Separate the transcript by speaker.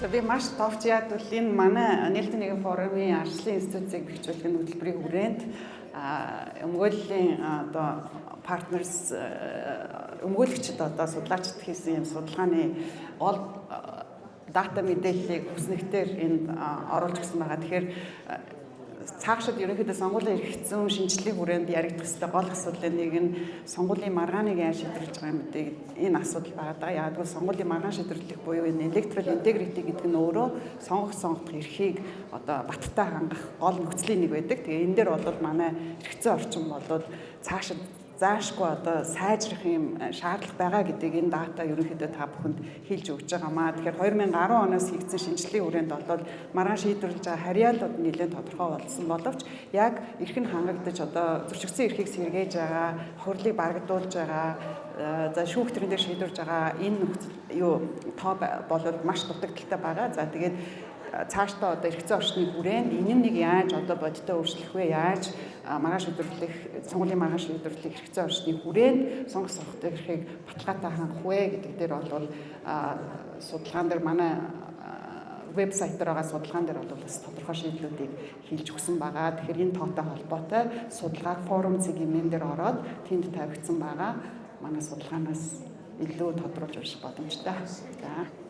Speaker 1: За би маш товч яад бол энэ манай нээлттэй нэгэн форумын арчлалын институцийг бэхжүүлэх хөтөлбөрийн хүрээнд өмгөөллийн одоо партнерс өмгөөлөгчд одоо судлаачид хийсэн юм судалгааны гол дата мэдээллийг хүснэгтэр энд оруулж өгсөн байгаа. Тэгэхээр цаашид ерөнхийдөө сонгуулийн эрх зүйн шинжилгээний хүрээнд яригдах ёстой гол асуудлын нэг нь сонгуулийн маргааныг яаж шийдвэрлэж байгаа юм бэ? Энэ асуудал байгаа. Яг л сонгуулийн маргаан шийдвэрлэх буюу энэ electoral integrity гэдэг нь өөрөө сонгох эрхийг одоо баттай хангах гол нөхцөлийн нэг байдаг. Тэгээ энэ дээр бол манай эрх зүйн орчин болоод цаашид заашгүй одоо сайжрах юм шаардлага байгаа гэдгийг энэ дата ерөнхийдөө та бүхэнд хэлж өгч байгаамаа. Тэгэхээр 2010 оноос хийгдсэн шинжилгээний хүрээнд болоод маргаан шийдвэрлэж байгаа харьяалууд нэлээд тодорхой болсон боловч яг эрх нь хангагдаж одоо зөрчигдсөн эрхийг сэргээж байгаа, хурлыг барагдуулж байгаа, за шүүх төрөн дээр шийдвэрж байгаа энэ тоо болоод маш дутагдaltaй байгаа. За тэгээд цаашдаа одоо эрх зүйн орчны хүрээнд энэ нэг яаж одоо бодиттой өөрчлөх вэ? Яаж маргаан шийдвэрлэх, сонгуулийн маргаан шийдвэрлэх эрх зүйн орчны хүрээнд сонгох эрхийг баталгаатай хангах вэ гэдэг дээр бол судалгаан дээр манай вебсайт дээр байгаа судалгаан дээр бол бас тодорхой шийдлүүдийг хэлж өгсөн байгаа. Тэгэхээр энэ тоотой холбоотой судалгаа форум цэгийн дээр ороод тэнд тавигдсан байгаа. Манай судалгаанаас илүү тодруулж унших боломжтой. За